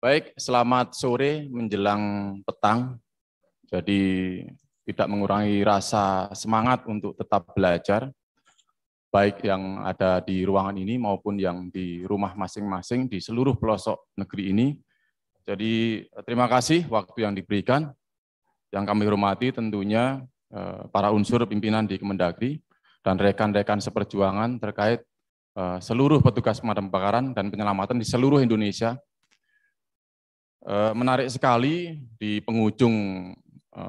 Baik, selamat sore menjelang petang. Jadi tidak mengurangi rasa semangat untuk tetap belajar, baik yang ada di ruangan ini maupun yang di rumah masing-masing di seluruh pelosok negeri ini. Jadi terima kasih waktu yang diberikan. Yang kami hormati tentunya para unsur pimpinan di Kemendagri dan rekan-rekan seperjuangan terkait seluruh petugas pemadam kebakaran dan penyelamatan di seluruh Indonesia. Menarik sekali di penghujung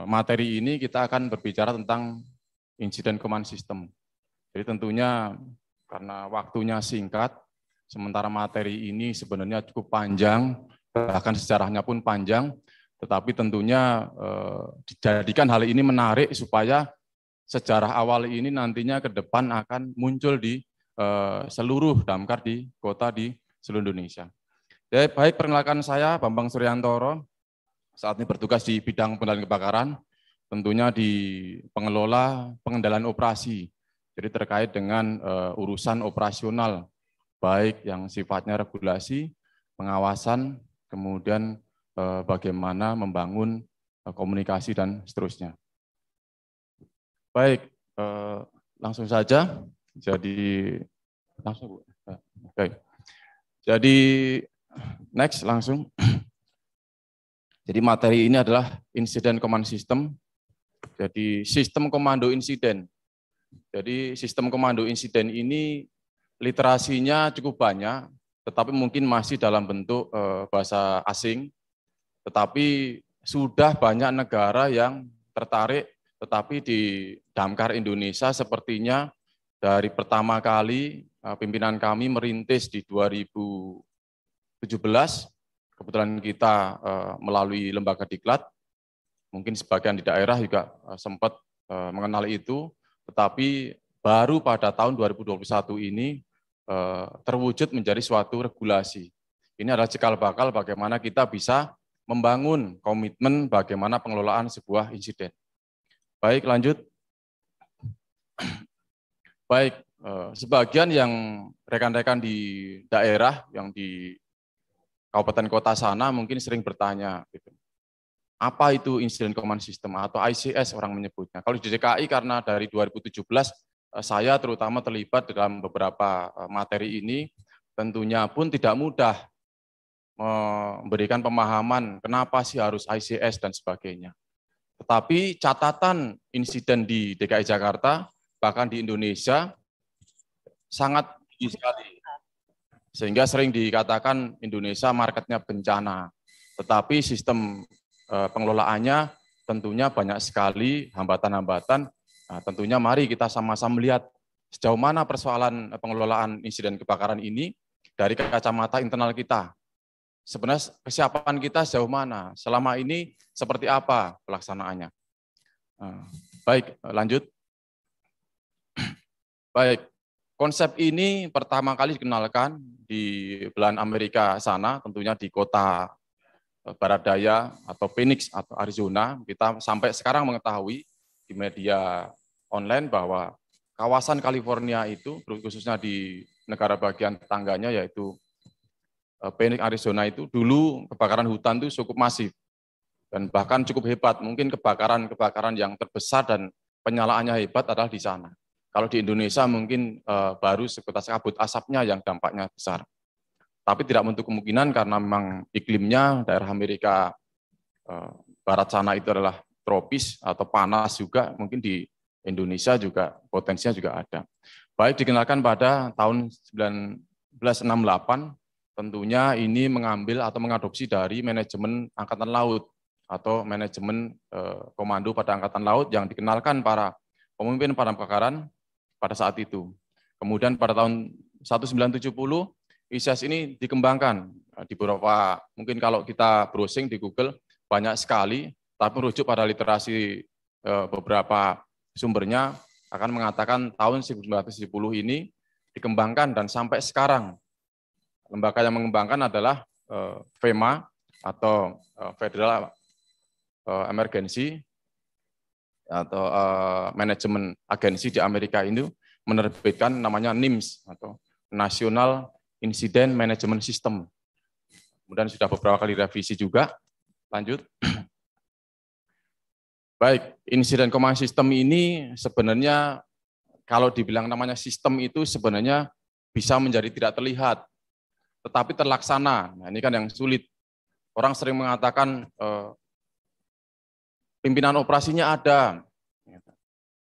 materi ini kita akan berbicara tentang insiden command system. Jadi tentunya karena waktunya singkat, sementara materi ini sebenarnya cukup panjang, bahkan sejarahnya pun panjang, tetapi tentunya dijadikan hal ini menarik supaya sejarah awal ini nantinya ke depan akan muncul di seluruh damkar di kota di seluruh Indonesia. Ya, baik, perkenalkan saya Bambang Suryantoro, saat ini bertugas di bidang pengendalian kebakaran, tentunya di pengelola pengendalian operasi, jadi terkait dengan urusan operasional, baik yang sifatnya regulasi, pengawasan, kemudian bagaimana membangun komunikasi dan seterusnya. Baik, langsung saja, jadi langsung Bu. Baik. Jadi next langsung. Jadi materi ini adalah insiden command system. Jadi sistem komando insiden. Jadi sistem komando insiden ini literasinya cukup banyak, tetapi mungkin masih dalam bentuk bahasa asing. Tetapi sudah banyak negara yang tertarik, tetapi di Damkar Indonesia sepertinya dari pertama kali pimpinan kami merintis di 2017, kebetulan kita melalui lembaga diklat, mungkin sebagian di daerah juga sempat mengenal itu, tetapi baru pada tahun 2021 ini terwujud menjadi suatu regulasi. Ini adalah cikal bakal bagaimana kita bisa membangun komitmen bagaimana pengelolaan sebuah insiden. Baik, lanjut. Baik, sebagian yang rekan-rekan di daerah, yang di kabupaten kota sana mungkin sering bertanya, gitu, apa itu Incident Command System atau ICS orang menyebutnya. Kalau di DKI karena dari 2017 saya terutama terlibat dalam beberapa materi ini, tentunya pun tidak mudah memberikan pemahaman kenapa sih harus ICS dan sebagainya. Tetapi catatan insiden di DKI Jakarta, bahkan di Indonesia, sangat tinggi sekali. Sehingga sering dikatakan Indonesia marketnya bencana. Tetapi sistem pengelolaannya tentunya banyak sekali hambatan-hambatan. Nah, tentunya mari kita sama-sama melihat sejauh mana persoalan pengelolaan insiden kebakaran ini dari kacamata internal kita. Sebenarnya kesiapan kita sejauh mana, selama ini seperti apa pelaksanaannya. Baik, lanjut. Baik, konsep ini pertama kali dikenalkan di belahan Amerika sana, tentunya di kota Barat Daya atau Phoenix atau Arizona. Kita sampai sekarang mengetahui di media online bahwa kawasan California itu, khususnya di negara bagian tetangganya yaitu Phoenix, Arizona itu dulu kebakaran hutan itu cukup masif dan bahkan cukup hebat. Mungkin kebakaran yang terbesar dan penyalaannya hebat adalah di sana. Kalau di Indonesia mungkin baru sebatas kabut asapnya yang dampaknya besar. Tapi tidak menutup kemungkinan karena memang iklimnya daerah Amerika Barat sana itu adalah tropis atau panas juga, mungkin di Indonesia juga potensinya juga ada. Baik, dikenalkan pada tahun 1968, tentunya ini mengambil atau mengadopsi dari manajemen Angkatan Laut atau manajemen komando pada Angkatan Laut yang dikenalkan para pemimpin pemadam kebakaran pada saat itu. Kemudian pada tahun 1970, ICS ini dikembangkan di beberapa, mungkin kalau kita browsing di Google banyak sekali, tapi merujuk pada literasi beberapa sumbernya akan mengatakan tahun 1970 ini dikembangkan dan sampai sekarang lembaga yang mengembangkan adalah FEMA atau Federal Emergency atau manajemen agensi di Amerika ini menerbitkan namanya NIMS atau National Incident Management System. kemudian sudah beberapa kali revisi juga. Lanjut. Baik, insiden command system ini sebenarnya kalau dibilang namanya sistem itu sebenarnya bisa menjadi tidak terlihat, tetapi terlaksana. Nah, ini kan yang sulit. Orang sering mengatakan pimpinan operasinya ada,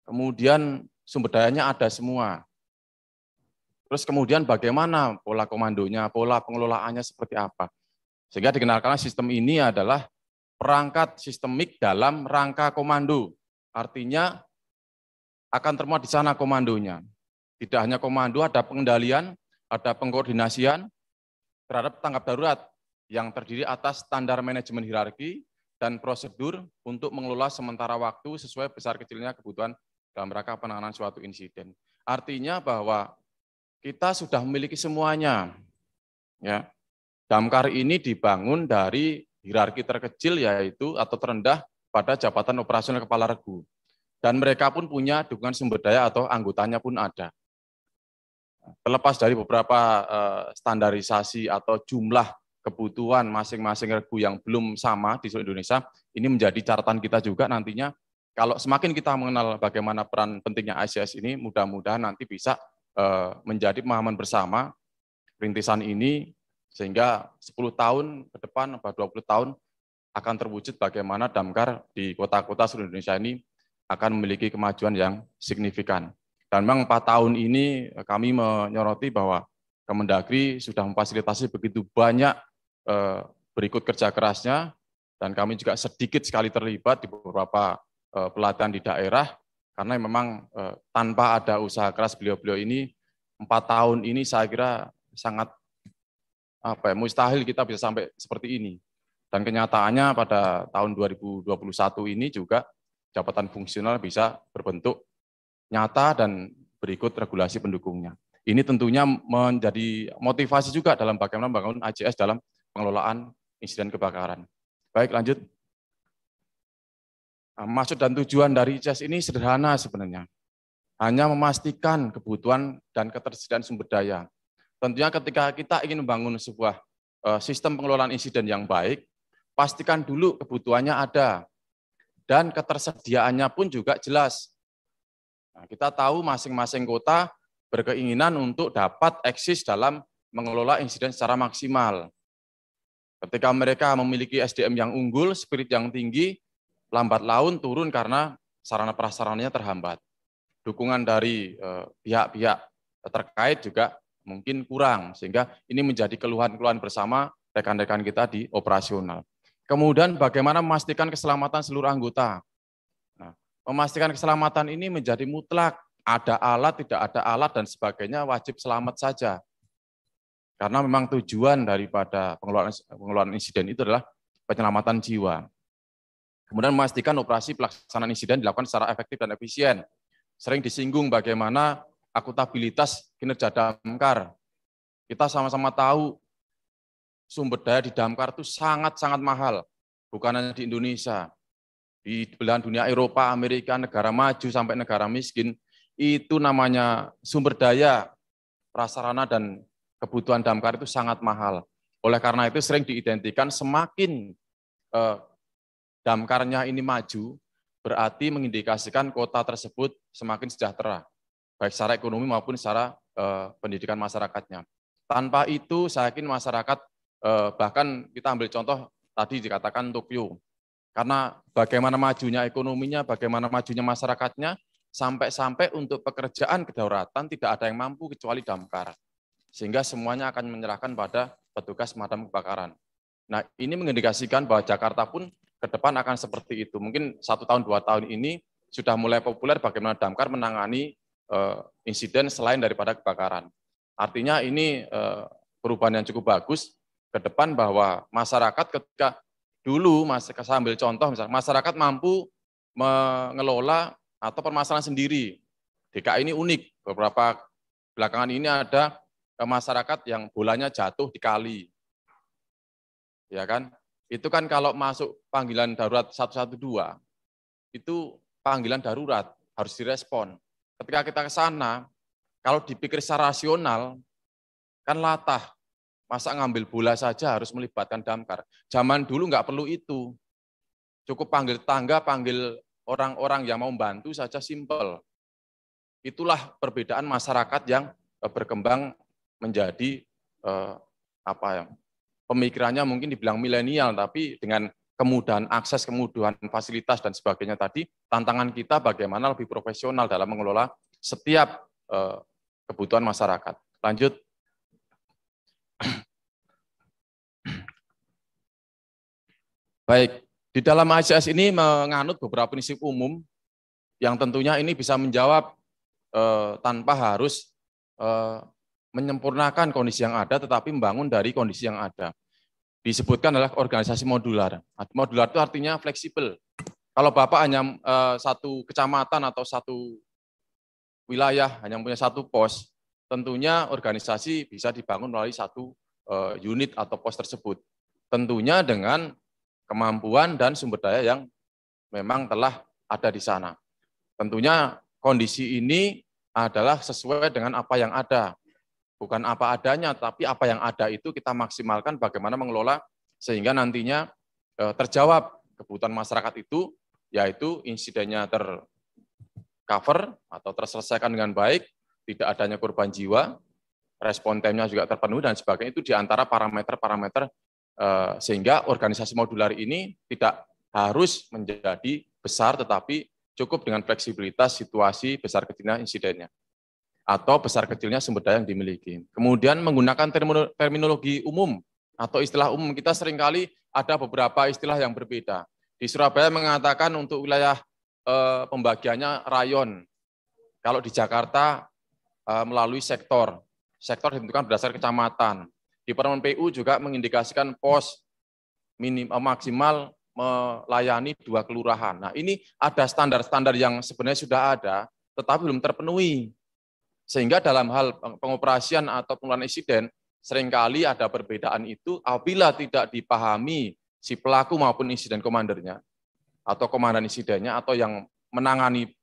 kemudian sumber dayanya ada semua. Terus kemudian bagaimana pola komandonya, pola pengelolaannya seperti apa. Sehingga dikenalkan sistem ini adalah perangkat sistemik dalam rangka komando. Artinya akan termuat di sana komandonya. Tidak hanya komando, ada pengendalian, ada pengkoordinasian terhadap tanggap darurat yang terdiri atas standar manajemen hierarki dan prosedur untuk mengelola sementara waktu sesuai besar kecilnya kebutuhan dalam rangka penanganan suatu insiden. Artinya bahwa kita sudah memiliki semuanya. Ya. Damkar ini dibangun dari hierarki terkecil yaitu atau terendah pada jabatan operasional kepala regu. Dan mereka pun punya dukungan sumber daya atau anggotanya pun ada. Terlepas dari beberapa standarisasi atau jumlah kebutuhan masing-masing regu yang belum sama di seluruh Indonesia, ini menjadi catatan kita juga nantinya. Kalau semakin kita mengenal bagaimana peran pentingnya ICS ini, mudah-mudahan nanti bisa menjadi pemahaman bersama rintisan ini, sehingga 10 tahun ke depan, atau 20 tahun akan terwujud bagaimana damkar di kota-kota seluruh Indonesia ini akan memiliki kemajuan yang signifikan. Dan memang 4 tahun ini kami menyoroti bahwa Kemendagri sudah memfasilitasi begitu banyak berikut kerja kerasnya, dan kami juga sedikit sekali terlibat di beberapa pelatihan di daerah, karena memang tanpa ada usaha keras beliau-beliau ini, 4 tahun ini saya kira sangat mustahil kita bisa sampai seperti ini. Dan kenyataannya pada tahun 2021 ini juga jabatan fungsional bisa berbentuk nyata dan berikut regulasi pendukungnya. Ini tentunya menjadi motivasi juga dalam bagaimana membangun ICS dalam pengelolaan insiden kebakaran. Baik, lanjut. Maksud dan tujuan dari ICS ini sederhana sebenarnya. Hanya memastikan kebutuhan dan ketersediaan sumber daya. Tentunya ketika kita ingin membangun sebuah sistem pengelolaan insiden yang baik, pastikan dulu kebutuhannya ada. Dan ketersediaannya pun juga jelas. Nah, kita tahu masing-masing kota berkeinginan untuk dapat eksis dalam mengelola insiden secara maksimal. Ketika mereka memiliki SDM yang unggul, spirit yang tinggi, lambat laun turun karena sarana prasarananya terhambat. Dukungan dari pihak-pihak terkait juga mungkin kurang, sehingga ini menjadi keluhan-keluhan bersama rekan-rekan kita di operasional. Kemudian bagaimana memastikan keselamatan seluruh anggota. Nah, memastikan keselamatan ini menjadi mutlak, ada alat, tidak ada alat, dan sebagainya wajib selamat saja. Karena memang tujuan daripada pengelolaan insiden itu adalah penyelamatan jiwa. Kemudian memastikan operasi pelaksanaan insiden dilakukan secara efektif dan efisien. Sering disinggung bagaimana akuntabilitas kinerja damkar. Kita sama-sama tahu sumber daya di damkar itu sangat-sangat mahal, bukan hanya di Indonesia. Di belahan dunia Eropa, Amerika, negara maju sampai negara miskin, itu namanya sumber daya, prasarana, dan kebutuhan damkar itu sangat mahal. Oleh karena itu sering diidentikan semakin damkarnya ini maju, berarti mengindikasikan kota tersebut semakin sejahtera, baik secara ekonomi maupun secara pendidikan masyarakatnya. Tanpa itu, saya yakin masyarakat, bahkan kita ambil contoh tadi dikatakan Tokyo, karena bagaimana majunya ekonominya, bagaimana majunya masyarakatnya, sampai-sampai untuk pekerjaan kedaulatan tidak ada yang mampu kecuali damkar. Sehingga semuanya akan menyerahkan pada petugas pemadam kebakaran. Nah, ini mengindikasikan bahwa Jakarta pun ke depan akan seperti itu. Mungkin 1 tahun, 2 tahun ini sudah mulai populer bagaimana damkar menangani insiden selain daripada kebakaran. Artinya ini perubahan yang cukup bagus ke depan, bahwa masyarakat ketika dulu, saya ambil contoh, misalnya masyarakat mampu mengelola atau permasalahan sendiri. DKI ini unik, beberapa belakangan ini ada masyarakat yang bolanya jatuh di kali. Ya kan? Itu kan kalau masuk panggilan darurat 112, itu panggilan darurat, harus direspon. Ketika kita ke sana, kalau dipikir secara rasional, kan latah. Masa ngambil bola saja harus melibatkan damkar. Zaman dulu nggak perlu itu. Cukup panggil tangga, panggil orang-orang yang mau bantu saja, simpel. Itulah perbedaan masyarakat yang berkembang menjadi apa ya, pemikirannya mungkin dibilang milenial, tapi dengan kemudahan akses, kemudahan fasilitas dan sebagainya tadi, tantangan kita bagaimana lebih profesional dalam mengelola setiap kebutuhan masyarakat. Lanjut. Baik, di dalam ACS ini menganut beberapa prinsip umum yang tentunya ini bisa menjawab tanpa harus menyempurnakan kondisi yang ada, tetapi membangun dari kondisi yang ada. Disebutkan adalah organisasi modular. Modular itu artinya fleksibel. Kalau Bapak hanya satu kecamatan atau satu wilayah, hanya punya satu pos, tentunya organisasi bisa dibangun melalui satu unit atau pos tersebut. Tentunya dengan kemampuan dan sumber daya yang memang telah ada di sana. Tentunya kondisi ini adalah sesuai dengan apa yang ada. Bukan apa adanya, tapi apa yang ada itu kita maksimalkan bagaimana mengelola sehingga nantinya terjawab kebutuhan masyarakat itu, yaitu insidennya tercover atau terselesaikan dengan baik, tidak adanya korban jiwa, respon time-nya juga terpenuhi dan sebagainya. Itu di antara parameter-parameter sehingga organisasi modular ini tidak harus menjadi besar, tetapi cukup dengan fleksibilitas situasi besar kecilnya insidennya atau besar kecilnya sumber daya yang dimiliki. Kemudian menggunakan terminologi umum atau istilah umum, kita seringkali ada beberapa istilah yang berbeda. Di Surabaya mengatakan untuk wilayah pembagiannya rayon. Kalau di Jakarta melalui sektor. Sektor ditentukan berdasar kecamatan. Di Permen PU juga mengindikasikan pos maksimal melayani 2 kelurahan. Nah, ini ada standar-standar yang sebenarnya sudah ada, tetapi belum terpenuhi. Sehingga dalam hal pengoperasian atau pengelolaan insiden, seringkali ada perbedaan itu apabila tidak dipahami si pelaku maupun insiden komandernya, atau komandan insidennya, atau yang menangani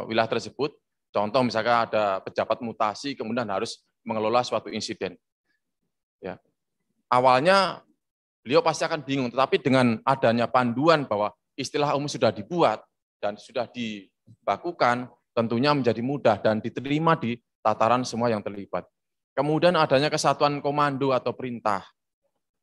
wilayah tersebut. Contoh misalkan ada pejabat mutasi, kemudian harus mengelola suatu insiden. Ya. Awalnya beliau pasti akan bingung, tetapi dengan adanya panduan bahwa istilah umum sudah dibuat dan sudah dibakukan, tentunya menjadi mudah dan diterima di tataran semua yang terlibat. Kemudian adanya kesatuan komando atau perintah.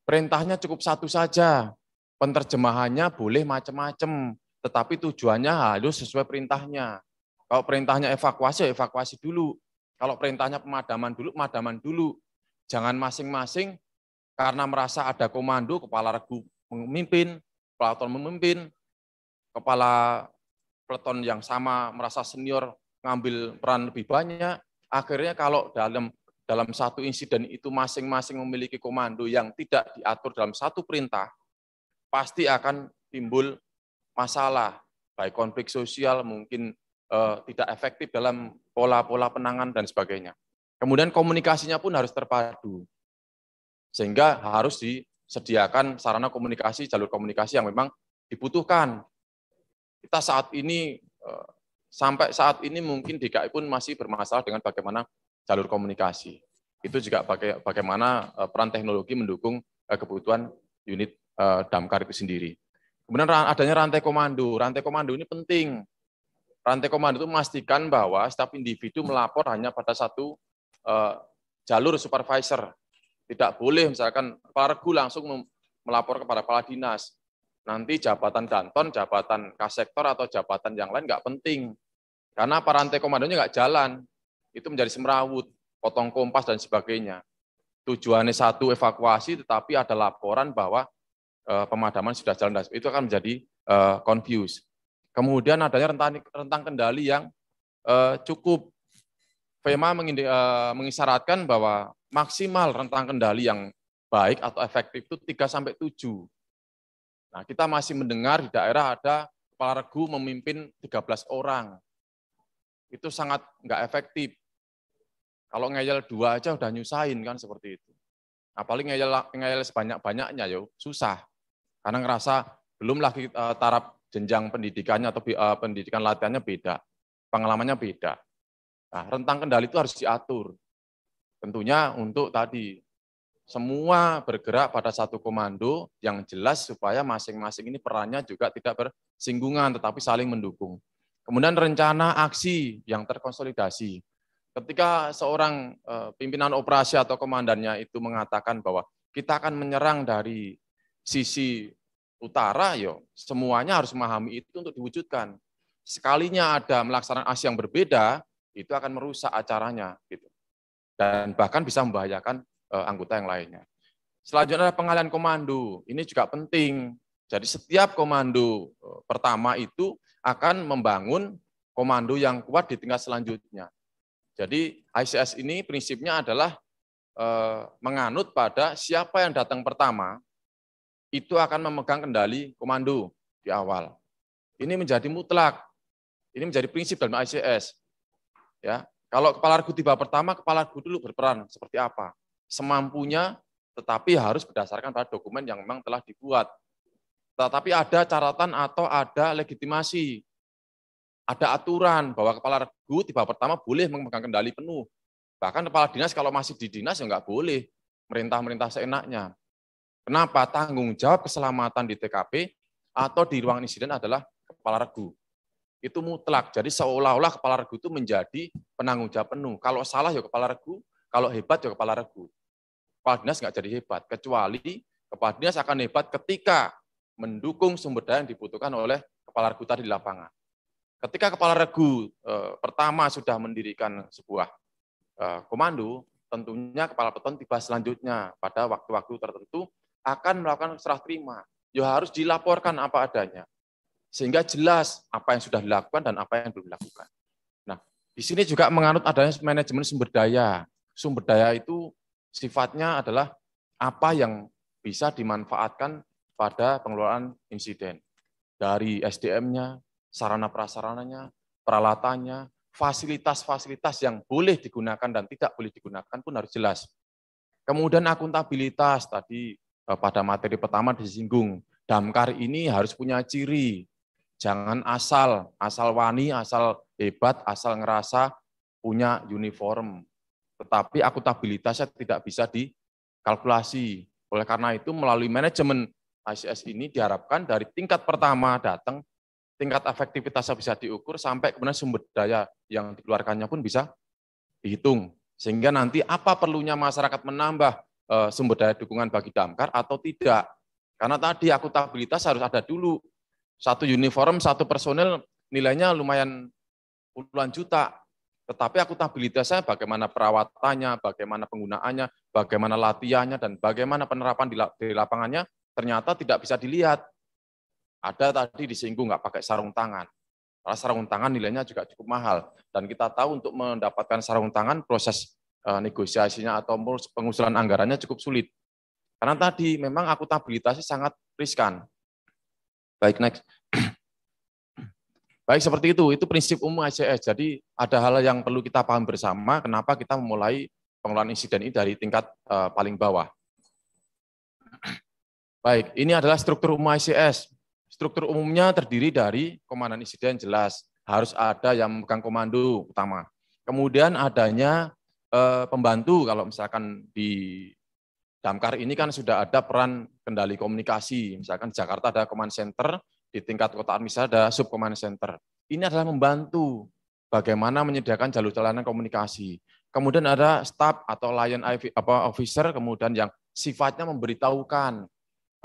Perintahnya cukup satu saja, penerjemahannya boleh macam-macam, tetapi tujuannya harus sesuai perintahnya. Kalau perintahnya evakuasi, evakuasi dulu. Kalau perintahnya pemadaman dulu. Jangan masing-masing karena merasa ada komando, kepala regu memimpin, peleton memimpin, kepala peleton yang sama merasa senior ngambil peran lebih banyak. Akhirnya kalau dalam satu insiden itu masing-masing memiliki komando yang tidak diatur dalam satu perintah, pasti akan timbul masalah, baik konflik sosial, mungkin tidak efektif dalam pola-pola penanganan dan sebagainya. Kemudian komunikasinya pun harus terpadu, sehingga harus disediakan sarana komunikasi, jalur komunikasi yang memang dibutuhkan. Kita saat ini, sampai saat ini mungkin DKI pun masih bermasalah dengan bagaimana jalur komunikasi. Itu juga bagaimana peran teknologi mendukung kebutuhan unit damkar itu sendiri. Kemudian adanya rantai komando. Rantai komando ini penting. Rantai komando itu memastikan bahwa setiap individu melapor hanya pada satu jalur supervisor. Tidak boleh misalkan kepala regu langsung melapor kepada kepala dinas. Nanti jabatan danton, jabatan kasektor atau jabatan yang lain nggak penting. Karena rantai komandonya nggak jalan. Itu menjadi semrawut, potong kompas dan sebagainya. Tujuannya satu evakuasi, tetapi ada laporan bahwa pemadaman sudah jalan. Itu akan menjadi confused. Kemudian adanya rentang kendali yang cukup. FEMA mengisyaratkan bahwa maksimal rentang kendali yang baik atau efektif itu 3-7. Nah, kita masih mendengar di daerah ada kepala regu memimpin 13 orang. Itu sangat nggak efektif. Kalau ngeyel 2 aja udah nyusahin kan seperti itu. Apalagi ngeyel sebanyak-banyaknya ya susah. Karena ngerasa belum lagi taraf jenjang pendidikannya atau pendidikan latihannya beda. Pengalamannya beda. Nah, rentang kendali itu harus diatur. Tentunya untuk tadi Semua bergerak pada satu komando yang jelas supaya masing-masing ini perannya juga tidak bersinggungan tetapi saling mendukung. Kemudian rencana aksi yang terkonsolidasi. Ketika seorang pimpinan operasi atau komandannya itu mengatakan bahwa kita akan menyerang dari sisi utara, yo semuanya harus memahami itu untuk diwujudkan. Sekalinya ada melaksanakan aksi yang berbeda, itu akan merusak acaranya, gitu. Dan bahkan bisa membahayakan anggota yang lainnya. Selanjutnya adalah pengalihan komando. Ini juga penting. Jadi setiap komando pertama itu akan membangun komando yang kuat di tingkat selanjutnya. Jadi ICS ini prinsipnya adalah menganut pada siapa yang datang pertama, itu akan memegang kendali komando di awal. Ini menjadi mutlak. Ini menjadi prinsip dalam ICS. Ya, kalau kepala regu tiba pertama, kepala regu dulu berperan seperti apa? Semampunya, tetapi harus berdasarkan pada dokumen yang memang telah dibuat. Tetapi ada catatan atau ada legitimasi. Ada aturan bahwa kepala regu tiba pertama boleh memegang kendali penuh. Bahkan kepala dinas kalau masih di dinas ya nggak boleh merintah-merintah seenaknya. Kenapa? Tanggung jawab keselamatan di TKP atau di ruang insiden adalah kepala regu. Itu mutlak. Jadi seolah-olah kepala regu itu menjadi penanggung jawab penuh. Kalau salah ya kepala regu, kalau hebat ya kepala regu. Kepala dinas nggak jadi hebat, kecuali kepala dinas akan hebat ketika mendukung sumber daya yang dibutuhkan oleh kepala regu tadi di lapangan. Ketika kepala regu pertama sudah mendirikan sebuah komando, tentunya kepala peton tiba selanjutnya pada waktu-waktu tertentu akan melakukan serah terima. Ya harus dilaporkan apa adanya. Sehingga jelas apa yang sudah dilakukan dan apa yang belum dilakukan. Nah, di sini juga menganut adanya manajemen sumber daya. Sumber daya itu sifatnya adalah apa yang bisa dimanfaatkan pada pengelolaan insiden. Dari SDM-nya, sarana prasarananya, peralatannya, fasilitas-fasilitas yang boleh digunakan dan tidak boleh digunakan pun harus jelas. Kemudian akuntabilitas, tadi pada materi pertama disinggung, damkar ini harus punya ciri. Jangan asal wani, asal hebat, asal ngerasa punya uniform. Tetapi akuntabilitasnya tidak bisa dikalkulasi. Oleh karena itu melalui manajemen ICS ini diharapkan dari tingkat pertama datang, tingkat efektivitasnya bisa diukur, sampai kemudian sumber daya yang dikeluarkannya pun bisa dihitung. Sehingga nanti apa perlunya masyarakat menambah sumber daya dukungan bagi damkar atau tidak. Karena tadi akuntabilitas harus ada dulu. Satu uniform, satu personel nilainya lumayan puluhan juta. Tetapi akuntabilitasnya bagaimana perawatannya, bagaimana penggunaannya, bagaimana latihannya, dan bagaimana penerapan di lapangannya, ternyata tidak bisa dilihat. Ada tadi disinggung nggak pakai sarung tangan. Karena sarung tangan nilainya juga cukup mahal. Dan kita tahu untuk mendapatkan sarung tangan, proses negosiasinya atau pengusulan anggarannya cukup sulit. Karena tadi memang akuntabilitasnya sangat riskan. Baik, next. Baik, seperti itu prinsip umum ICS. Jadi ada hal yang perlu kita paham bersama, kenapa kita memulai pengelolaan insiden ini dari tingkat paling bawah. Baik, ini adalah struktur umum ICS. Struktur umumnya terdiri dari komandan insiden jelas, harus ada yang memegang komando utama. Kemudian adanya pembantu, kalau misalkan di damkar ini kan sudah ada peran kendali komunikasi, misalkan di Jakarta ada command center, di tingkat kota administrasi ada sub command center. Ini adalah membantu bagaimana menyediakan jalur layanan komunikasi. Kemudian ada staff atau lion officer, kemudian yang sifatnya memberitahukan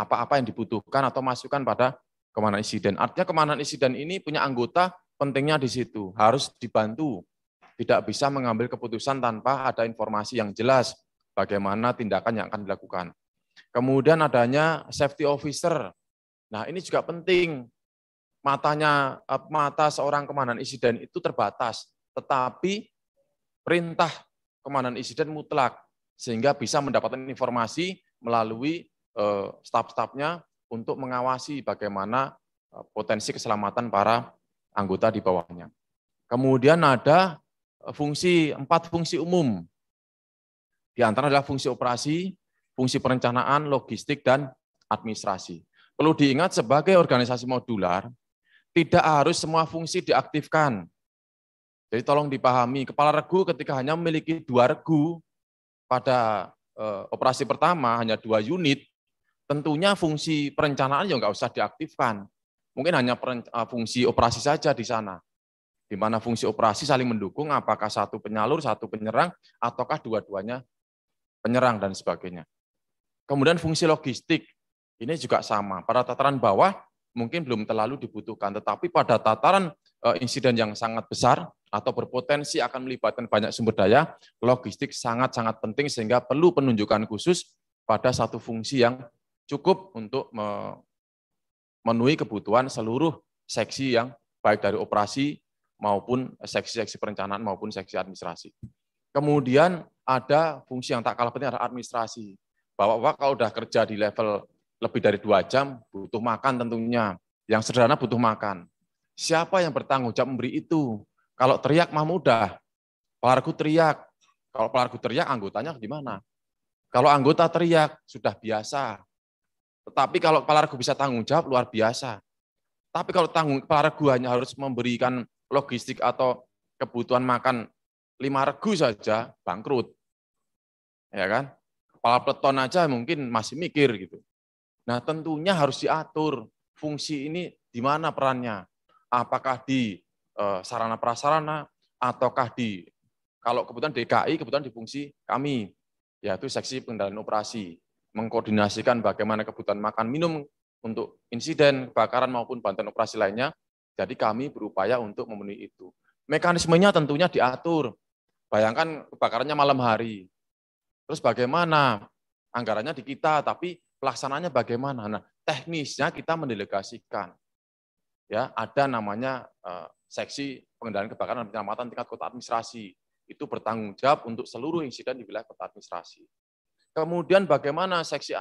apa-apa yang dibutuhkan atau masukan pada komandan insiden. Artinya komandan insiden ini punya anggota, pentingnya di situ, harus dibantu. Tidak bisa mengambil keputusan tanpa ada informasi yang jelas bagaimana tindakan yang akan dilakukan. Kemudian adanya safety officer. Nah, ini juga penting. Mata seorang komandan insiden itu terbatas, tetapi perintah komandan insiden mutlak, sehingga bisa mendapatkan informasi melalui staf-stafnya untuk mengawasi bagaimana potensi keselamatan para anggota di bawahnya. Kemudian ada 4 fungsi umum. Di antara adalah fungsi operasi, fungsi perencanaan, logistik, dan administrasi. Perlu diingat sebagai organisasi modular, tidak harus semua fungsi diaktifkan. Jadi tolong dipahami, kepala regu ketika hanya memiliki 2 regu pada operasi pertama hanya 2 unit, tentunya fungsi perencanaan ya nggak usah diaktifkan. Mungkin hanya fungsi operasi saja di sana, di mana fungsi operasi saling mendukung, apakah satu penyalur, satu penyerang, ataukah dua-duanya penyerang dan sebagainya. Kemudian fungsi logistik, ini juga sama. Pada tataran bawah mungkin belum terlalu dibutuhkan, tetapi pada tataran insiden yang sangat besar atau berpotensi akan melibatkan banyak sumber daya, logistik sangat-sangat penting sehingga perlu penunjukan khusus pada satu fungsi yang cukup untuk memenuhi kebutuhan seluruh seksi yang baik dari operasi maupun seksi-seksi perencanaan maupun seksi administrasi. Kemudian ada fungsi yang tak kalah penting adalah administrasi. Bapak-bapak kalau udah kerja di level lebih dari 2 jam, butuh makan tentunya. Yang sederhana butuh makan. Siapa yang bertanggung jawab memberi itu? Kalau teriak mah mudah. Pelargu teriak. Kalau pelargu teriak, anggotanya gimana? Kalau anggota teriak, sudah biasa. Tetapi kalau pelargu bisa tanggung jawab, luar biasa. Tapi kalau pelargu hanya harus memberikan logistik atau kebutuhan makan 5 regu saja, bangkrut. Ya kan? Kepala peleton aja mungkin masih mikir gitu. Nah, tentunya harus diatur fungsi ini di mana perannya. Apakah di sarana prasarana ataukah di kalau kebetulan DKI kebetulan di fungsi kami yaitu seksi pengendalian operasi, mengkoordinasikan bagaimana kebutuhan makan minum untuk insiden kebakaran maupun bantuan operasi lainnya. Jadi kami berupaya untuk memenuhi itu. Mekanismenya tentunya diatur. Bayangkan kebakarannya malam hari. Terus bagaimana? Anggarannya di kita, tapi pelaksananya bagaimana? Nah, teknisnya kita mendelegasikan. Ya, ada namanya seksi pengendalian kebakaran dan penyelamatan tingkat kota administrasi. Itu bertanggung jawab untuk seluruh insiden di wilayah kota administrasi. Kemudian bagaimana seksi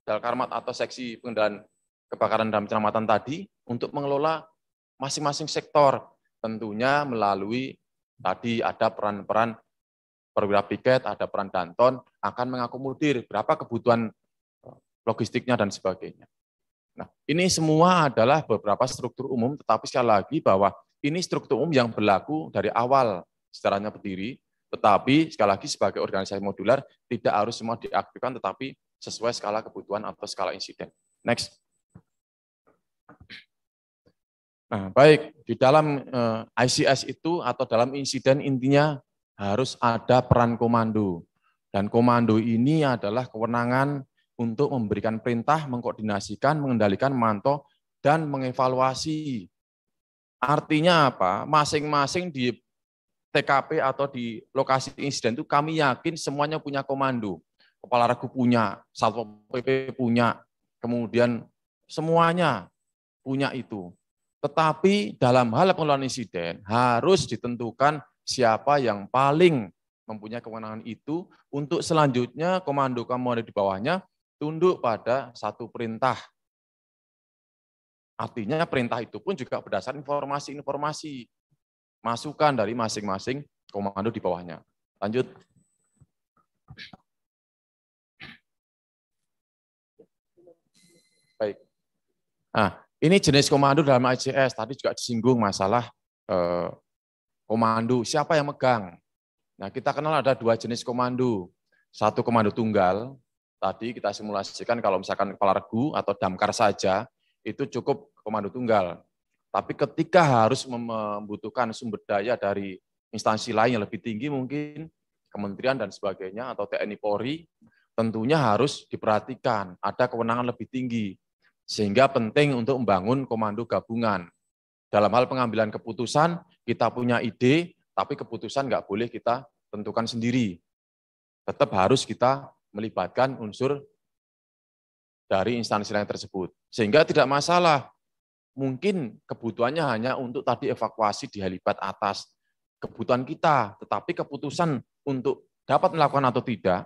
Dalkarmat atau seksi pengendalian kebakaran dan penyelamatan tadi untuk mengelola masing-masing sektor, tentunya melalui tadi ada peran-peran perwira piket, ada peran danton, akan mengakomodir berapa kebutuhan logistiknya dan sebagainya. Nah, ini semua adalah beberapa struktur umum, tetapi sekali lagi bahwa ini struktur umum yang berlaku dari awal sejarahnya berdiri, tetapi sekali lagi sebagai organisasi modular tidak harus semua diaktifkan, tetapi sesuai skala kebutuhan atau skala insiden. Next. Nah, baik, di dalam ICS itu atau dalam insiden intinya harus ada peran komando. Dan komando ini adalah kewenangan untuk memberikan perintah, mengkoordinasikan, mengendalikan, memantau, dan mengevaluasi. Artinya apa? Masing-masing di TKP atau di lokasi insiden itu kami yakin semuanya punya komando. Kepala regu punya, Satpol PP punya, kemudian semuanya punya itu. Tetapi dalam hal pengelolaan insiden harus ditentukan siapa yang paling mempunyai kewenangan itu untuk selanjutnya komando-komando di bawahnya tunduk pada satu perintah. Artinya perintah itu pun juga berdasarkan informasi-informasi masukan dari masing-masing komando di bawahnya. Lanjut. Baik. Nah, ini jenis komando dalam ICS. Tadi juga disinggung masalah komando. Siapa yang megang? Nah, kita kenal ada 2 jenis komando. Satu komando tunggal. Tadi kita simulasikan kalau misalkan kepala regu atau damkar saja, itu cukup komando tunggal. Tapi ketika harus membutuhkan sumber daya dari instansi lain yang lebih tinggi mungkin, kementerian dan sebagainya, atau TNI Polri, tentunya harus diperhatikan, ada kewenangan lebih tinggi. Sehingga penting untuk membangun komando gabungan. Dalam hal pengambilan keputusan, kita punya ide, tapi keputusan nggak boleh kita tentukan sendiri. Tetap harus kita melibatkan unsur dari instansi lain tersebut. Sehingga tidak masalah, mungkin kebutuhannya hanya untuk tadi evakuasi di helipad atas. Kebutuhan kita, tetapi keputusan untuk dapat melakukan atau tidak,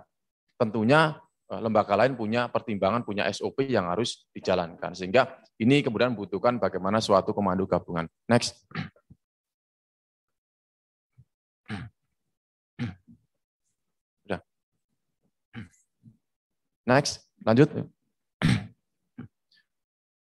tentunya lembaga lain punya pertimbangan, punya SOP yang harus dijalankan. Sehingga ini kemudian membutuhkan bagaimana suatu komando gabungan. Next. Next, lanjut.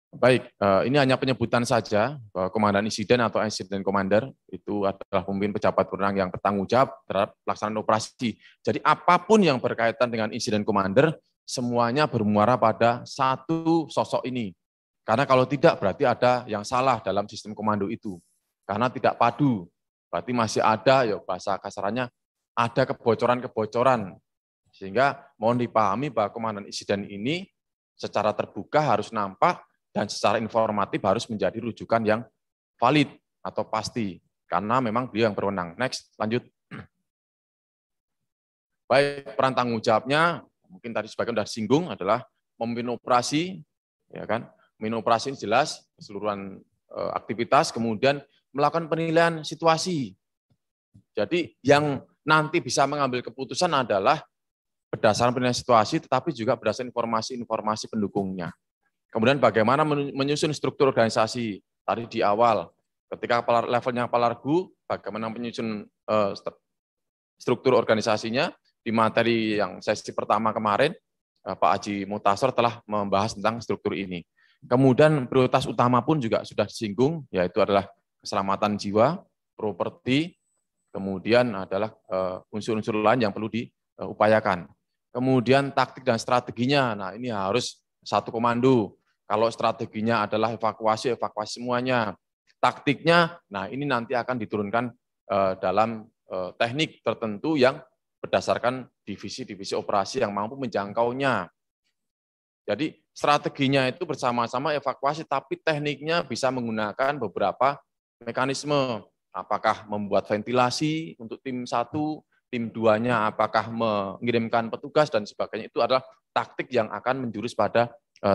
Baik, ini hanya penyebutan saja bahwa komandan insiden atau incident commander itu adalah pemimpin pejabat berwenang yang bertanggung jawab terhadap pelaksanaan operasi. Jadi apapun yang berkaitan dengan insiden commander, semuanya bermuara pada satu sosok ini. Karena kalau tidak berarti ada yang salah dalam sistem komando itu. Karena tidak padu, berarti masih ada, ya bahasa kasarannya, ada kebocoran-kebocoran. Sehingga mohon dipahami bahwa komandan insiden ini secara terbuka harus nampak dan secara informatif harus menjadi rujukan yang valid atau pasti, karena memang beliau yang berwenang. Next, lanjut. Baik, peran tanggung jawabnya, mungkin tadi sebagian sudah disinggung, adalah memimpin operasi, ya kan? Memimpin operasi jelas keseluruhan aktivitas, kemudian melakukan penilaian situasi. Jadi yang nanti bisa mengambil keputusan adalah berdasarkan penilaian situasi, tetapi juga berdasarkan informasi-informasi pendukungnya. Kemudian bagaimana menyusun struktur organisasi tadi di awal, ketika levelnya kepala regu, bagaimana menyusun struktur organisasinya. Di materi yang sesi pertama kemarin, Pak Haji Mutasor telah membahas tentang struktur ini. Kemudian prioritas utama pun juga sudah disinggung, yaitu adalah keselamatan jiwa, properti, kemudian adalah unsur-unsur lain yang perlu diupayakan. Kemudian taktik dan strateginya, nah ini harus satu komando. Kalau strateginya adalah evakuasi, evakuasi semuanya. Taktiknya, nah ini nanti akan diturunkan dalam teknik tertentu yang berdasarkan divisi-divisi operasi yang mampu menjangkaunya. Jadi strateginya itu bersama-sama evakuasi, tapi tekniknya bisa menggunakan beberapa mekanisme. Apakah membuat ventilasi untuk tim 1, tim 2-nya apakah mengirimkan petugas dan sebagainya, itu adalah taktik yang akan menjurus pada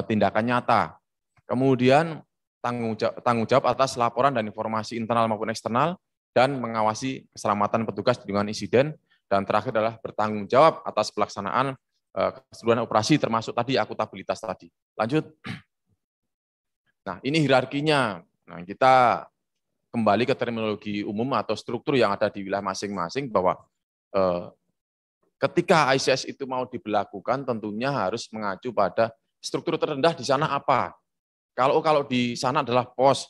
tindakan nyata. Kemudian tanggung jawab atas laporan dan informasi internal maupun eksternal dan mengawasi keselamatan petugas di lingkungan insiden, dan terakhir adalah bertanggung jawab atas pelaksanaan keseluruhan operasi termasuk tadi akuntabilitas tadi. Lanjut. Nah, ini hierarkinya. Nah, kita kembali ke terminologi umum atau struktur yang ada di wilayah masing-masing bahwa ketika ICS itu mau diberlakukan tentunya harus mengacu pada struktur terendah di sana apa. Kalau di sana adalah pos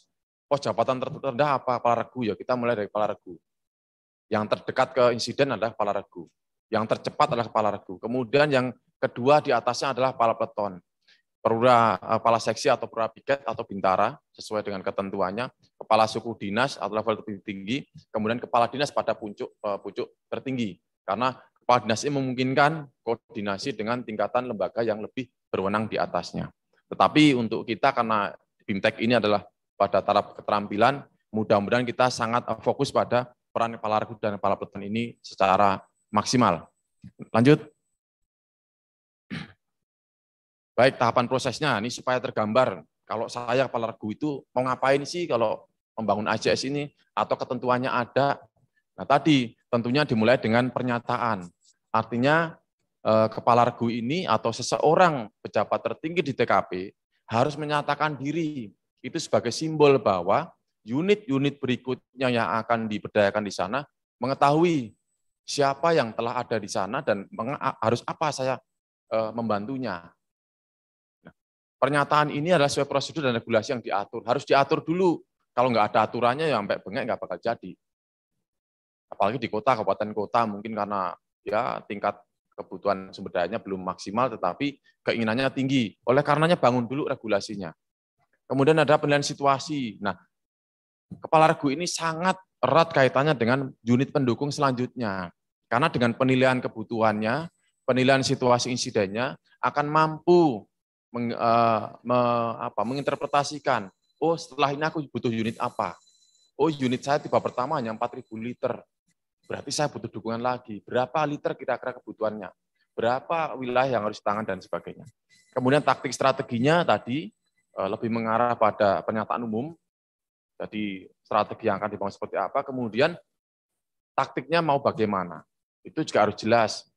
jabatan terendah apa? Kepala regu, ya kita mulai dari kepala regu. Yang terdekat ke insiden adalah kepala regu. Yang tercepat adalah kepala regu. Kemudian yang kedua di atasnya adalah kepala peleton. Perwira kepala seksi atau perwira piket atau bintara sesuai dengan ketentuannya, kepala suku dinas atau level lebih tinggi, kemudian kepala dinas pada pucuk tertinggi. Karena kepala dinas ini memungkinkan koordinasi dengan tingkatan lembaga yang lebih berwenang di atasnya. Tetapi untuk kita karena BIMTEK ini adalah pada taraf keterampilan, mudah-mudahan kita sangat fokus pada peran kepala regu dan kepala peleton ini secara maksimal. Lanjut. Baik, tahapan prosesnya ini supaya tergambar. Kalau saya kepala regu itu mau ngapain sih kalau membangun AJS ini atau ketentuannya ada. Nah tadi tentunya dimulai dengan pernyataan. Artinya kepala regu ini atau seseorang pejabat tertinggi di TKP harus menyatakan diri. Itu sebagai simbol bahwa unit-unit berikutnya yang akan diberdayakan di sana mengetahui siapa yang telah ada di sana dan harus apa saya membantunya. Pernyataan ini adalah sesuai prosedur dan regulasi yang diatur. Harus diatur dulu. Kalau nggak ada aturannya, ya sampai bengek nggak bakal jadi. Apalagi di kota, kabupaten kota, mungkin karena ya tingkat kebutuhan sumber dayanya belum maksimal, tetapi keinginannya tinggi. Oleh karenanya bangun dulu regulasinya. Kemudian ada penilaian situasi. Nah, kepala regu ini sangat erat kaitannya dengan unit pendukung selanjutnya. Karena dengan penilaian kebutuhannya, penilaian situasi insidennya akan mampu menginterpretasikan, oh setelah ini aku butuh unit apa? Oh unit saya tiba pertama hanya 4.000 liter, berarti saya butuh dukungan lagi. Berapa liter kira-kira kebutuhannya? Berapa wilayah yang harus tangan dan sebagainya. Kemudian taktik strateginya tadi lebih mengarah pada pernyataan umum, jadi strategi yang akan dibangun seperti apa, kemudian taktiknya mau bagaimana, itu juga harus jelas.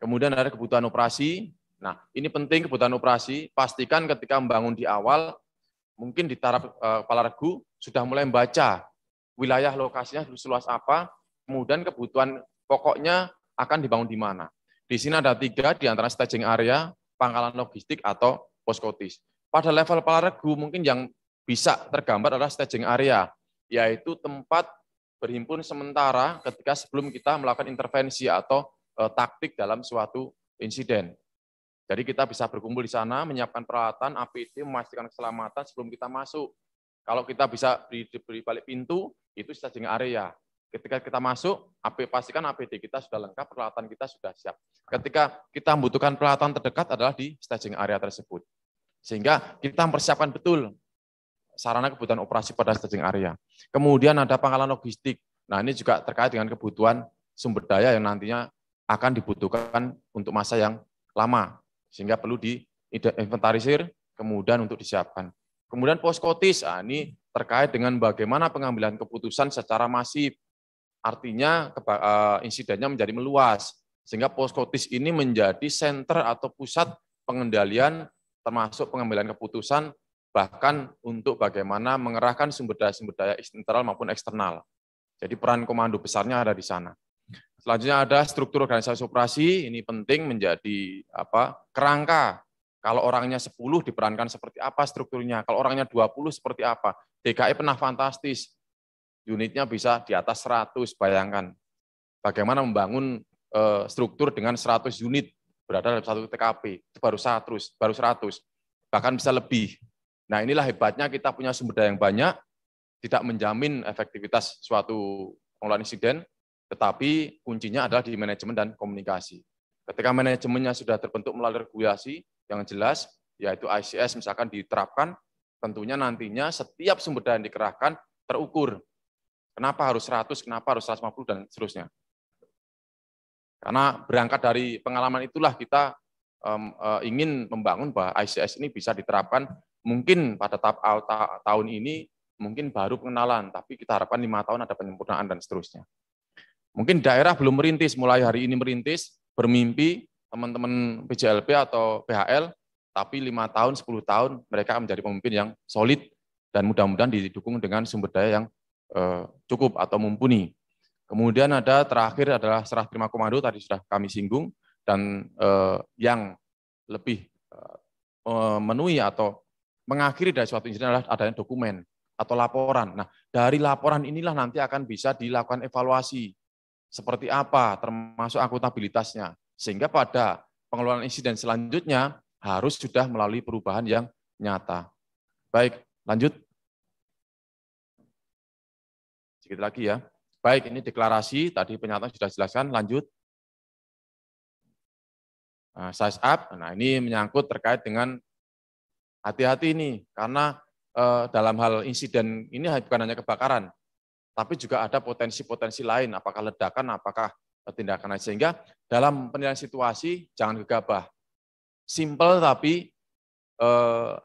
Kemudian ada kebutuhan operasi. Nah, ini penting kebutuhan operasi, pastikan ketika membangun di awal, mungkin di taraf kepala regu sudah mulai membaca wilayah lokasinya seluas apa, kemudian kebutuhan pokoknya akan dibangun di mana. Di sini ada 3, di antara staging area, pangkalan logistik, atau poskotis. Pada level Palaregu mungkin yang bisa tergambar adalah staging area, yaitu tempat berhimpun sementara ketika sebelum kita melakukan intervensi atau taktik dalam suatu insiden. Jadi kita bisa berkumpul di sana, menyiapkan peralatan, APD, memastikan keselamatan sebelum kita masuk. Kalau kita bisa beri balik pintu, itu staging area. Ketika kita masuk, pastikan APD kita sudah lengkap, peralatan kita sudah siap. Ketika kita membutuhkan peralatan terdekat adalah di staging area tersebut. Sehingga kita mempersiapkan betul sarana kebutuhan operasi pada staging area. Kemudian ada pangkalan logistik. Nah, ini juga terkait dengan kebutuhan sumber daya yang nantinya akan dibutuhkan untuk masa yang lama, sehingga perlu diinventarisir, kemudian untuk disiapkan. Kemudian poskotis, ini terkait dengan bagaimana pengambilan keputusan secara masif. Artinya insidennya menjadi meluas, sehingga poskotis ini menjadi center atau pusat pengendalian termasuk pengambilan keputusan, bahkan untuk bagaimana mengerahkan sumber daya internal maupun eksternal. Jadi peran komando besarnya ada di sana. Selanjutnya ada struktur organisasi operasi, ini penting menjadi kerangka. Kalau orangnya 10 diperankan seperti apa strukturnya, kalau orangnya 20 seperti apa. DKI pernah fantastis, unitnya bisa di atas 100, bayangkan. Bagaimana membangun struktur dengan 100 unit berada dalam satu TKP, itu baru 100, bahkan bisa lebih. Nah, inilah hebatnya kita punya sumber daya yang banyak, tidak menjamin efektivitas suatu pengelolaan insiden, tetapi kuncinya adalah di manajemen dan komunikasi. Ketika manajemennya sudah terbentuk melalui regulasi yang jelas, yaitu ICS misalkan diterapkan, tentunya nantinya setiap sumber daya yang dikerahkan terukur. Kenapa harus 100, kenapa harus 150, dan seterusnya. Karena berangkat dari pengalaman itulah kita ingin membangun bahwa ICS ini bisa diterapkan mungkin pada tahun ini, mungkin baru pengenalan, tapi kita harapkan 5 tahun ada penyempurnaan dan seterusnya. Mungkin daerah belum merintis, mulai hari ini merintis, bermimpi, teman-teman PJLP atau PHL, tapi 5 tahun, 10 tahun mereka akan menjadi pemimpin yang solid dan mudah-mudahan didukung dengan sumber daya yang cukup atau mumpuni. Kemudian ada terakhir adalah serah terima komando, tadi sudah kami singgung, dan yang lebih memenuhi atau mengakhiri dari suatu insiden adalah adanya dokumen atau laporan. Nah, dari laporan inilah nanti akan bisa dilakukan evaluasi seperti apa, termasuk akuntabilitasnya, sehingga pada pengelolaan insiden selanjutnya harus sudah melalui perubahan yang nyata. Baik, lanjut. Sedikit lagi ya. Baik, ini deklarasi, tadi penyataan sudah jelaskan, lanjut. Nah, size up, nah ini menyangkut terkait dengan hati-hati ini, karena dalam hal insiden ini bukan hanya kebakaran, tapi juga ada potensi-potensi lain, apakah ledakan, apakah tindakan lain. Sehingga dalam penilaian situasi, jangan gegabah. Simple tapi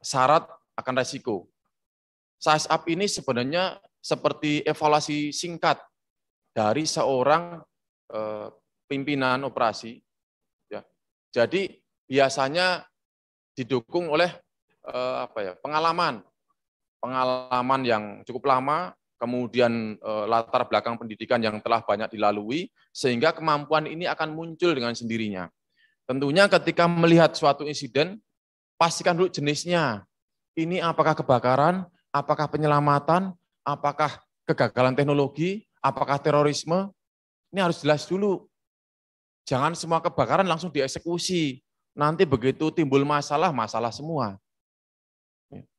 syarat akan resiko. Size up ini sebenarnya seperti evaluasi singkat dari seorang pimpinan operasi. Ya. Jadi biasanya didukung oleh pengalaman yang cukup lama, kemudian latar belakang pendidikan yang telah banyak dilalui, sehingga kemampuan ini akan muncul dengan sendirinya. Tentunya ketika melihat suatu insiden, pastikan dulu jenisnya. Ini apakah kebakaran, apakah penyelamatan, apakah kegagalan teknologi, apakah terorisme, ini harus jelas dulu. Jangan semua kebakaran langsung dieksekusi. Nanti begitu timbul masalah semua.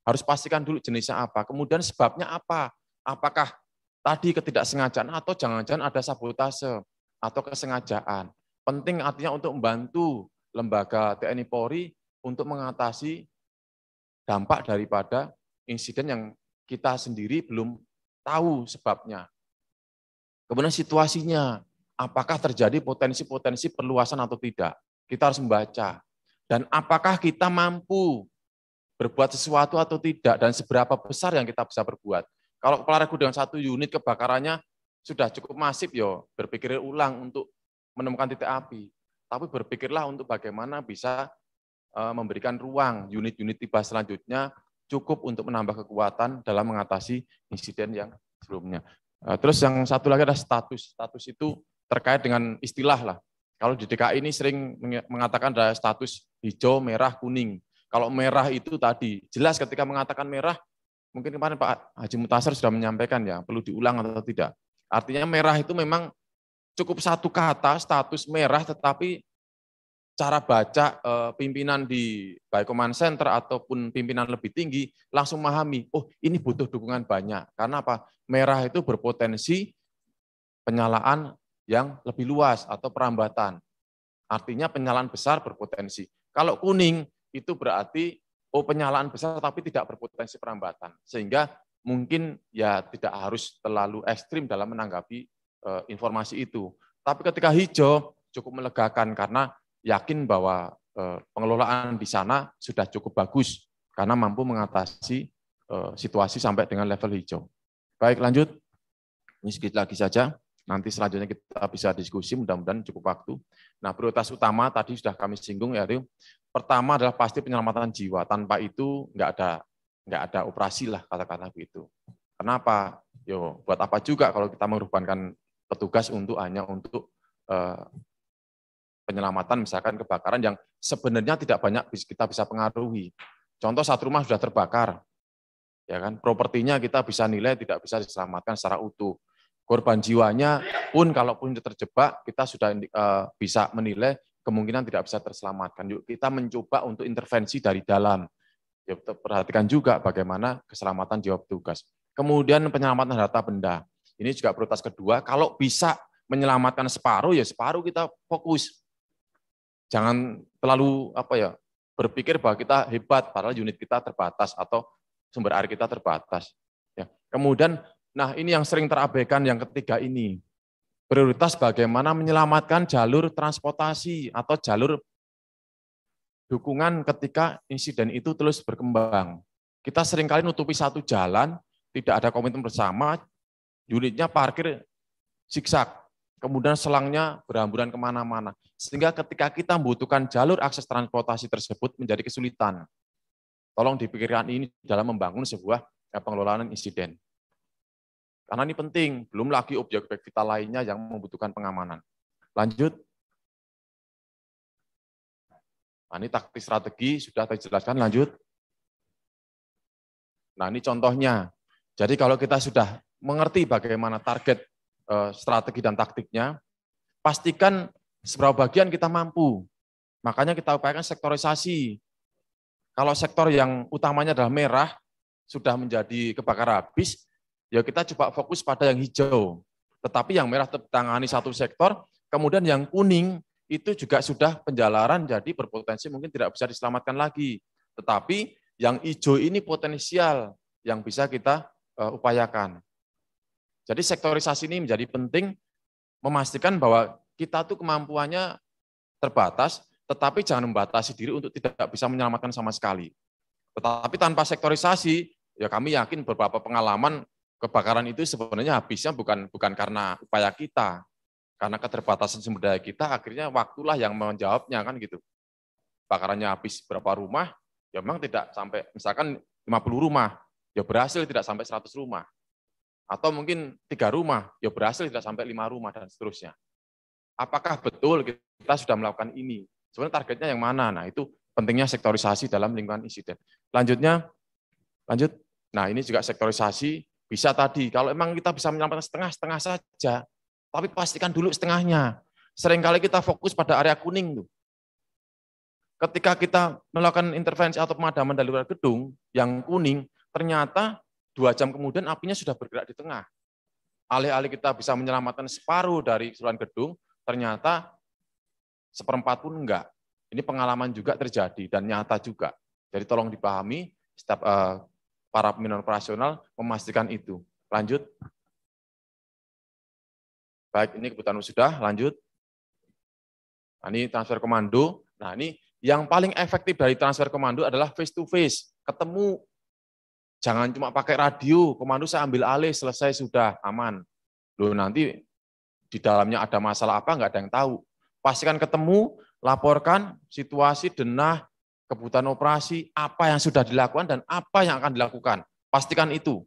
Harus pastikan dulu jenisnya apa, kemudian sebabnya apa. Apakah tadi ketidaksengajaan atau jangan-jangan ada sabotase atau kesengajaan. Penting artinya untuk membantu lembaga TNI Polri untuk mengatasi dampak daripada insiden yang kita sendiri belum tahu sebabnya. Kemudian situasinya, apakah terjadi potensi-potensi perluasan atau tidak. Kita harus membaca. Dan apakah kita mampu berbuat sesuatu atau tidak, dan seberapa besar yang kita bisa berbuat. Kalau kepala regu dengan 1 unit kebakarannya sudah cukup masif, berpikir ulang untuk menemukan titik api. Tapi berpikirlah untuk bagaimana bisa memberikan ruang unit-unit tiba selanjutnya cukup untuk menambah kekuatan dalam mengatasi insiden yang sebelumnya. Terus yang satu lagi adalah status. Status itu terkait dengan istilah lah. Kalau di DKI ini sering mengatakan ada status hijau, merah, kuning. Kalau merah itu tadi, jelas ketika mengatakan merah, mungkin kemarin Pak Haji Mutasar sudah menyampaikan ya, perlu diulang atau tidak. Artinya merah itu memang cukup satu kata, status merah, tetapi cara baca pimpinan di baik command center ataupun pimpinan lebih tinggi langsung memahami, oh ini butuh dukungan banyak. Karena apa? Merah itu berpotensi penyalaan yang lebih luas atau perambatan. Artinya penyalaan besar berpotensi. Kalau kuning itu berarti oh penyalaan besar tapi tidak berpotensi perambatan. Sehingga mungkin ya tidak harus terlalu ekstrim dalam menanggapi informasi itu. Tapi ketika hijau cukup melegakan karena yakin bahwa pengelolaan di sana sudah cukup bagus karena mampu mengatasi situasi sampai dengan level hijau. Baik, lanjut. Ini sedikit lagi saja. Nanti selanjutnya kita bisa diskusi, mudah-mudahan cukup waktu. Nah, prioritas utama tadi sudah kami singgung ya, Rio. Pertama adalah pasti penyelamatan jiwa. Tanpa itu nggak ada operasi lah kata-kata begitu. Kenapa? Yo, buat apa juga kalau kita mengorbankan petugas hanya untuk penyelamatan misalkan kebakaran yang sebenarnya tidak banyak kita bisa pengaruhi. Contoh satu rumah sudah terbakar, ya kan, propertinya kita bisa nilai tidak bisa diselamatkan secara utuh. Korban jiwanya pun kalaupun terjebak kita sudah bisa menilai kemungkinan tidak bisa terselamatkan. Yuk kita mencoba untuk intervensi dari dalam. Ya, perhatikan juga bagaimana keselamatan jiwa petugas. Kemudian penyelamatan harta benda. Ini juga prioritas kedua. Kalau bisa menyelamatkan separuh ya separuh kita fokus. Jangan terlalu berpikir bahwa kita hebat padahal unit kita terbatas atau sumber air kita terbatas. Ya. Kemudian, nah ini yang sering terabaikan yang ketiga ini. Prioritas bagaimana menyelamatkan jalur transportasi atau jalur dukungan ketika insiden itu terus berkembang. Kita seringkali nutupi satu jalan, tidak ada komitmen bersama, unitnya parkir zigzag. Kemudian selangnya berhamburan kemana-mana. Sehingga ketika kita membutuhkan jalur akses transportasi tersebut menjadi kesulitan. Tolong dipikirkan ini dalam membangun sebuah pengelolaan insiden. Karena ini penting, belum lagi objek-objek vital lainnya yang membutuhkan pengamanan. Lanjut. Nah, ini taktik strategi sudah dijelaskan, lanjut. Nah, ini contohnya. Jadi kalau kita sudah mengerti bagaimana target strategi dan taktiknya, pastikan seberapa bagian kita mampu. Makanya kita upayakan sektorisasi. Kalau sektor yang utamanya adalah merah, sudah menjadi kebakaran habis, ya kita coba fokus pada yang hijau. Tetapi yang merah tertangani satu sektor, kemudian yang kuning itu juga sudah penjalaran, jadi berpotensi mungkin tidak bisa diselamatkan lagi. Tetapi yang hijau ini potensial yang bisa kita upayakan. Jadi sektorisasi ini menjadi penting memastikan bahwa kita tuh kemampuannya terbatas, tetapi jangan membatasi diri untuk tidak bisa menyelamatkan sama sekali. Tetapi tanpa sektorisasi, ya kami yakin beberapa pengalaman kebakaran itu sebenarnya habisnya bukan karena upaya kita, karena keterbatasan sumber daya kita, akhirnya waktulah yang menjawabnya kan gitu. Bakarannya habis berapa rumah, ya memang tidak sampai, misalkan 50 rumah, ya berhasil tidak sampai 100 rumah. Atau mungkin 3 rumah, ya berhasil tidak sampai 5 rumah, dan seterusnya. Apakah betul kita sudah melakukan ini? Sebenarnya targetnya yang mana? Nah, itu pentingnya sektorisasi dalam lingkungan insiden. Lanjut. Nah, ini juga sektorisasi, bisa tadi, kalau memang kita bisa menyelamatkan setengah saja, tapi pastikan dulu setengahnya. Seringkali kita fokus pada area kuning. Ketika kita melakukan intervensi atau pemadaman dari luar gedung, yang kuning, ternyata 2 jam kemudian apinya sudah bergerak di tengah. Alih-alih kita bisa menyelamatkan separuh dari keseluruhan gedung, ternyata 1/4 pun enggak. Ini pengalaman juga terjadi dan nyata juga. Jadi tolong dipahami, setiap para pimpinan operasional memastikan itu. Lanjut. Baik, ini kebutuhan sudah, lanjut. Nah, ini transfer komando. Nah, ini yang paling efektif dari transfer komando adalah face to face, ketemu. Jangan cuma pakai radio, komando saya ambil alih, selesai sudah, aman. Loh, nanti di dalamnya ada masalah apa, nggak ada yang tahu. Pastikan ketemu, laporkan situasi, denah, kebutuhan operasi, apa yang sudah dilakukan dan apa yang akan dilakukan. Pastikan itu.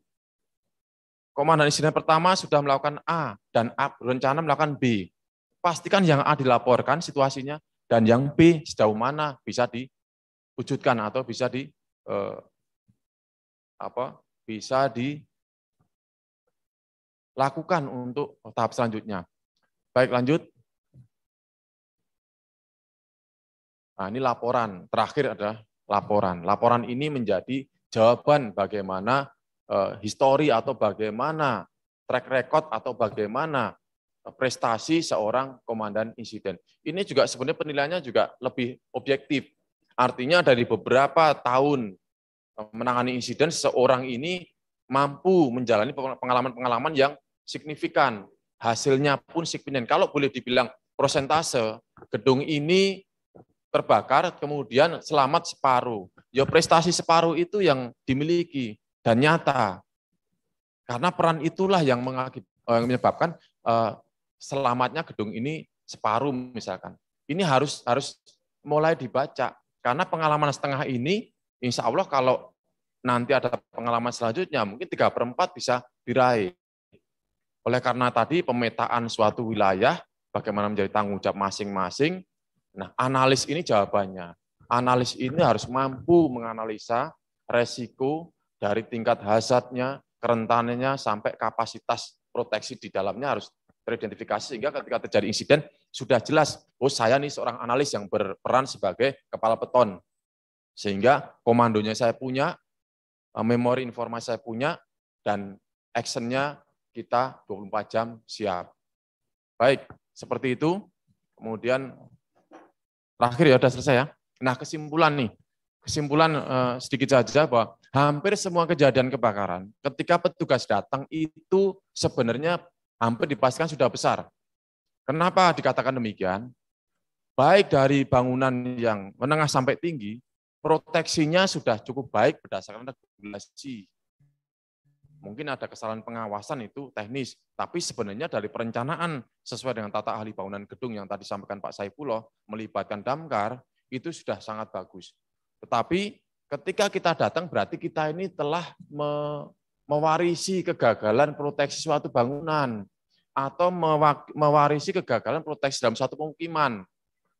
Komandan insiden pertama sudah melakukan A dan A berencana melakukan B. Pastikan yang A dilaporkan situasinya dan yang B sejauh mana bisa diwujudkan atau bisa dilakukan untuk tahap selanjutnya. Baik, lanjut. Nah, ini laporan. Terakhir adalah laporan. Laporan ini menjadi jawaban bagaimana histori atau bagaimana track record atau bagaimana prestasi seorang komandan insiden. Ini juga sebenarnya penilaiannya juga lebih objektif. Artinya dari beberapa tahun menangani insiden, seseorang ini mampu menjalani pengalaman-pengalaman yang signifikan. Hasilnya pun signifikan. Kalau boleh dibilang persentase, gedung ini terbakar, kemudian selamat separuh. Ya prestasi separuh itu yang dimiliki dan nyata. Karena peran itulah yang menyebabkan selamatnya gedung ini separuh misalkan. Ini harus mulai dibaca. Karena pengalaman setengah ini, insya Allah kalau nanti ada pengalaman selanjutnya, mungkin 3/4 bisa diraih. Oleh karena tadi pemetaan suatu wilayah, bagaimana menjadi tanggung jawab masing-masing, nah analis ini jawabannya. Analis ini harus mampu menganalisa resiko dari tingkat hazardnya, kerentanannya, sampai kapasitas proteksi di dalamnya harus teridentifikasi, sehingga ketika terjadi insiden, sudah jelas, oh saya nih seorang analis yang berperan sebagai kepala peton. Sehingga komandonya saya punya, memori informasi saya punya, dan actionnya kita 24 jam siap. Baik, seperti itu. Kemudian, terakhir ya, sudah selesai ya. Nah, kesimpulan nih. Kesimpulan sedikit saja bahwa hampir semua kejadian kebakaran, ketika petugas datang itu sebenarnya hampir dipastikan sudah besar. Kenapa dikatakan demikian? Baik dari bangunan yang menengah sampai tinggi, proteksinya sudah cukup baik berdasarkan regulasi. Mungkin ada kesalahan pengawasan itu teknis, tapi sebenarnya dari perencanaan sesuai dengan tata ahli bangunan gedung yang tadi disampaikan Pak Saifullah, melibatkan Damkar, itu sudah sangat bagus. Tetapi ketika kita datang berarti kita ini telah mewarisi kegagalan proteksi suatu bangunan atau mewarisi kegagalan proteksi dalam satu pemukiman.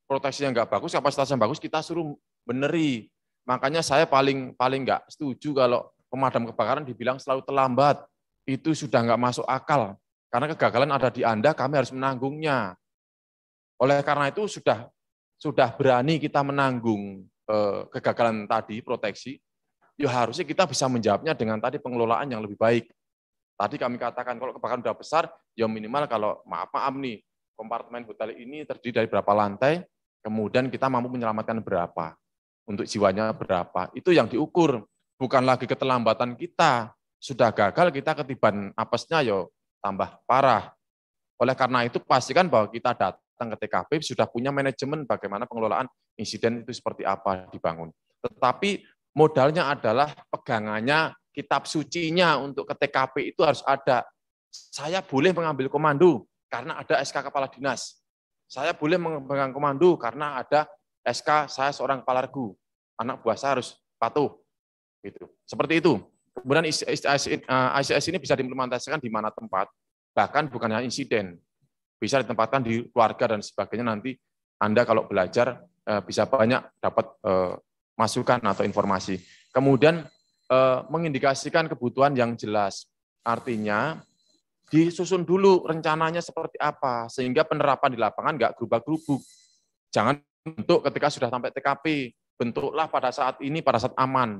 Proteksinya nggak bagus, kapasitasnya bagus, kita suruh beneri. Makanya saya paling nggak setuju kalau pemadam kebakaran dibilang selalu terlambat. Itu sudah nggak masuk akal. Karena kegagalan ada di Anda, kami harus menanggungnya. Oleh karena itu sudah berani kita menanggung kegagalan tadi, proteksi, ya harusnya kita bisa menjawabnya dengan tadi pengelolaan yang lebih baik. Tadi kami katakan kalau kebakaran sudah besar, ya minimal kalau maaf nih, kompartemen hotel ini terdiri dari berapa lantai, kemudian kita mampu menyelamatkan berapa, untuk jiwanya berapa. Itu yang diukur, bukan lagi keterlambatan kita. Sudah gagal, kita ketiban apesnya ya tambah parah. Oleh karena itu pastikan bahwa kita datang ke TKP sudah punya manajemen bagaimana pengelolaan insiden itu seperti apa dibangun. Tetapi modalnya adalah pegangannya, kitab sucinya untuk ke TKP itu harus ada. Saya boleh mengambil komando karena ada SK Kepala Dinas. Saya boleh memegang komando karena ada SK saya seorang kepala regu. Anak buah saya harus patuh. Gitu. Seperti itu. Kemudian ICS ini bisa diimplementasikan di mana tempat, bahkan bukan hanya insiden, bisa ditempatkan di keluarga dan sebagainya. Nanti Anda kalau belajar bisa banyak dapat masukan atau informasi. Kemudian mengindikasikan kebutuhan yang jelas, artinya disusun dulu rencananya seperti apa, sehingga penerapan di lapangan nggak gerubak-gerubuk. Jangan bentuk ketika sudah sampai TKP, bentuklah pada saat ini, pada saat aman.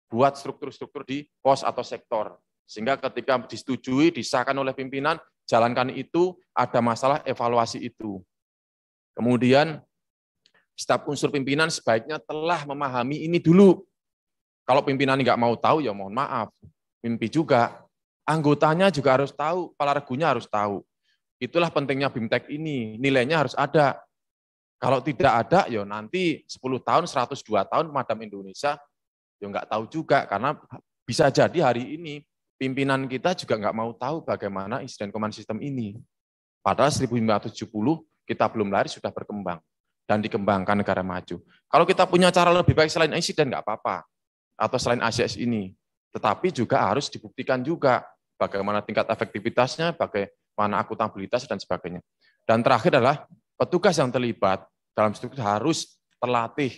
Buat struktur-struktur di pos atau sektor. Sehingga ketika disetujui, disahkan oleh pimpinan, jalankan itu, ada masalah evaluasi itu. Kemudian, staf unsur pimpinan sebaiknya telah memahami ini dulu. Kalau pimpinan nggak mau tahu, ya mohon maaf. Mimpi juga. Anggotanya juga harus tahu, kepala regunya harus tahu. Itulah pentingnya BIMTEK ini, nilainya harus ada. Kalau tidak ada, ya nanti 10 tahun, 102 tahun pemadam Indonesia, ya nggak tahu juga, karena bisa jadi hari ini pimpinan kita juga nggak mau tahu bagaimana insiden command system ini. Padahal 1970 kita belum lahir sudah berkembang dan dikembangkan negara maju. Kalau kita punya cara lebih baik selain insiden nggak apa-apa, atau selain ACS ini, tetapi juga harus dibuktikan juga bagaimana tingkat efektivitasnya, bagaimana akuntabilitas dan sebagainya. Dan terakhir adalah petugas yang terlibat dalam struktur harus terlatih.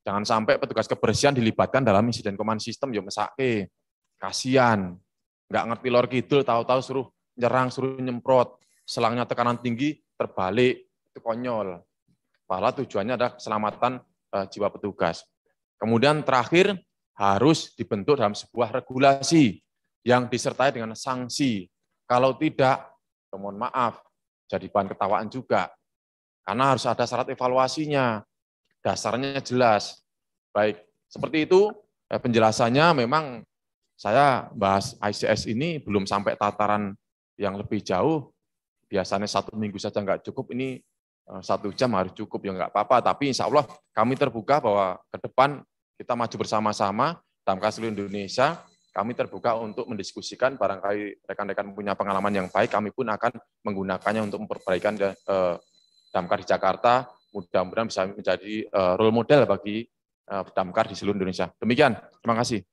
Jangan sampai petugas kebersihan dilibatkan dalam insiden command system, ya mesake. Kasihan. Nggak ngerti lor kidul, tahu-tahu suruh nyerang, suruh nyemprot. Selangnya tekanan tinggi, terbalik. Itu konyol. Padahal tujuannya adalah keselamatan jiwa petugas. Kemudian terakhir, harus dibentuk dalam sebuah regulasi yang disertai dengan sanksi. Kalau tidak, mohon maaf, jadi bahan ketawaan juga. Karena harus ada syarat evaluasinya. Dasarnya jelas. Baik, seperti itu penjelasannya. Memang saya bahas ICS ini belum sampai tataran yang lebih jauh. Biasanya 1 minggu saja nggak cukup, ini 1 jam harus cukup, ya nggak apa-apa. Tapi insya Allah kami terbuka bahwa ke depan kita maju bersama-sama dalam seluruh Indonesia. Kami terbuka untuk mendiskusikan, barangkali rekan-rekan punya pengalaman yang baik, kami pun akan menggunakannya untuk memperbaikan Damkar di Jakarta. Mudah-mudahan bisa menjadi role model bagi Damkar di seluruh Indonesia. Demikian, terima kasih.